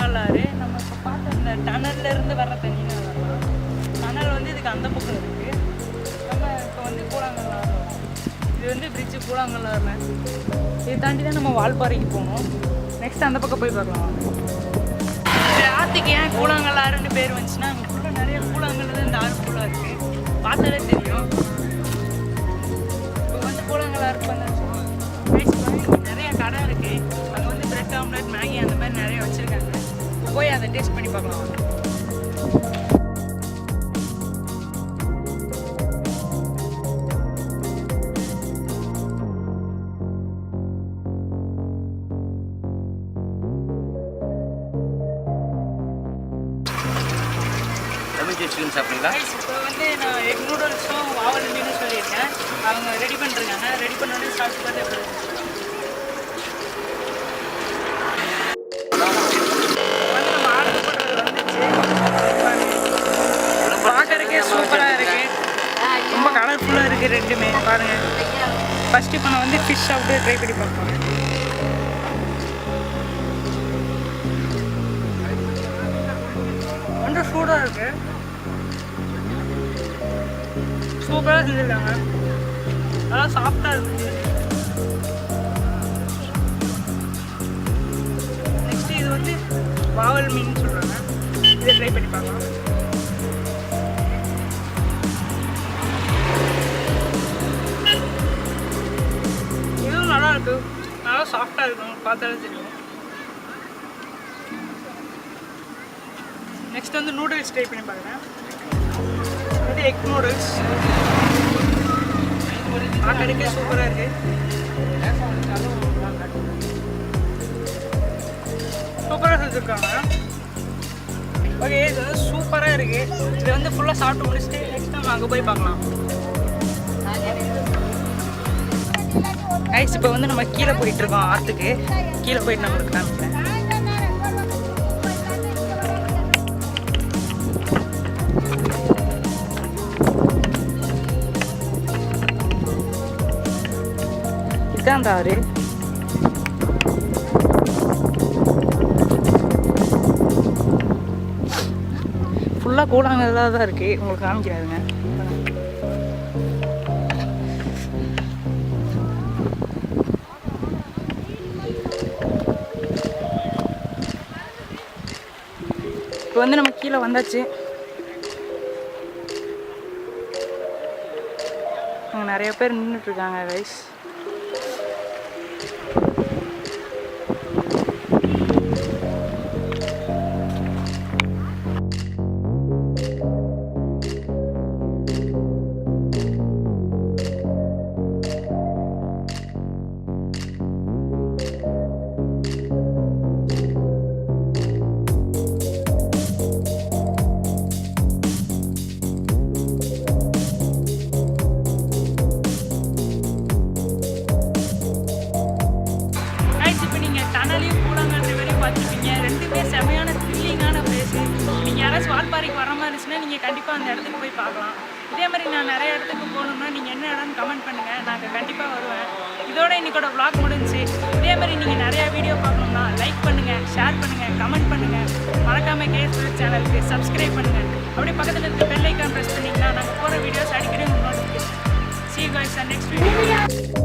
கூழாங்கல் ஆறு. நம்ம இப்போ பார்த்த இந்த டனல்லேருந்து வர்ற தண்ணின்னு வரலாம். டனல் வந்து இதுக்கு அந்த பக்கம் இருக்குது. நம்ம இப்போ வந்து கூழாங்கல் ஆறு. இது வந்து பிரிட்ஜு கூழாங்கல் ஆறுல. இதை தாண்டி தான் நம்ம வால்பாறைக்கு போகணும். நெக்ஸ்ட் அந்த பக்கம் போய் பார்க்கலாம். இந்த ஆற்றுக்கு ஏன் கூழாங்கல் ஆறுன்னு பேர் வந்துச்சுன்னா அங்கே ஃபுல்லாக நிறைய கூழாங்கல் தான் இந்த ஆறு ஃபுல்லாக இருக்குது. பார்த்தாலே தெரியும். இப்போ வந்து கூழாங்கல் ஆறுக்கு வந்து நிறைய கடை இருக்குது. அங்கே வந்து பிரெட் ஆம்லெட் மேகி அந்த மாதிரி நிறைய வச்சுருக்காங்க. போய் அதை டேஸ்ட் பண்ணி பார்க்கலாம். சாப்பிடுங்களா? இப்போ வந்து நான் எக் நூடுல்ஸும் வாவல் மீனும் சொல்லியிருக்கேன். அவங்க ரெடி பண்ணிருக்காங்க. ரெடி பண்ணோடனே சாப்பிட்டு பார்த்து எப்படி வந்து நம்ம ஆர்டர் பண்ணுறது வந்துச்சு. பார்க்கறதுக்கே சூப்பராக இருக்குது. ரொம்ப கலர்ஃபுல்லாக இருக்குது ரெண்டுமே. பாருங்கள். ஃபஸ்ட்டு இப்போ நான் வந்து ஃபிஷ் சாப்பிட்டு ட்ரை பண்ணி பார்ப்போம். கொஞ்சம் சூடாக இருக்குது. சூப்பராக செஞ்சுருக்காங்க. நல்லா சாஃப்டாக இருக்குது. நெக்ஸ்ட்டு இது வந்து வாவல் மீன் சொல்கிறாங்க. இதை ட்ரை பண்ணி பார்க்கலாம். இதுவும் நல்லா இருக்குது. நல்லா சாஃப்டாக இருக்கும். பார்த்தாலே தெரியும். நெக்ஸ்ட் வந்து நூடுல்ஸ் ட்ரை பண்ணி பார்க்குறேன். இது எக் நூடுல்ஸ். பார்க்கறதுக்கே சூப்பராக இருக்குது. சூப்பராக செஞ்சுருக்காங்க. ஓகே, இது வந்து சூப்பராக இருக்குது. இது வந்து ஃபுல்லாக சாப்பிட்டு முடிச்சுட்டு நெக்ஸ்ட் நம்ம அங்கே போய் பார்க்கலாம். கைஸ் இப்போ வந்து நம்ம கீழே போயிட்டுருக்கோம். ஆற்றுக்கு கீழே போயிட்டு நம்மளுக்கு காமிக்கிறேன். இதுதான் அந்த ஆறு. ஃபுல்லாக கூழாங்கல்லாக தான் இருக்குது. உங்களுக்கு காமிக்கிறாருங்க. இப்போ வந்து நம்ம கீழே வந்தாச்சு. அங்கே நிறைய பேர் நின்றுட்டுருக்காங்க கைஸ். டனலையும் கூழாங்கல் ரிவரையும் பார்த்துருப்பீங்க. ரெண்டுமே செமையான த்ரில்லிங்கான பிளேஸு. நீங்கள் யாராச்சும் வால்பாறைக்கு வர மாதிரி இருந்துச்சுன்னா நீங்கள் கண்டிப்பாக அந்த இடத்துக்கு போய் பார்க்கலாம். இதே மாதிரி நான் நிறைய இடத்துக்கு போகணும்னா நீங்கள் என்ன இடம்னு கமெண்ட் பண்ணுங்கள். நாங்கள் கண்டிப்பாக வருவேன். இதோட இன்றைக்கோட vlog முடிஞ்சிச்சு. இதே மாதிரி நீங்கள் நிறையா வீடியோ பார்க்கணும்னா லைக் பண்ணுங்கள், ஷேர் பண்ணுங்கள், கமெண்ட் பண்ணுங்கள். மறக்காமல் KS சேனலுக்கு சப்ஸ்கிரைப் பண்ணுங்கள். அப்படியே பக்கத்தில் இருக்க பெல் ஐக்கான் ப்ரெஸ் பண்ணிங்கன்னா நாங்கள் போகிற வீடியோஸ் அடிக்கடி உங்களுக்கு notification. See you guys in next video.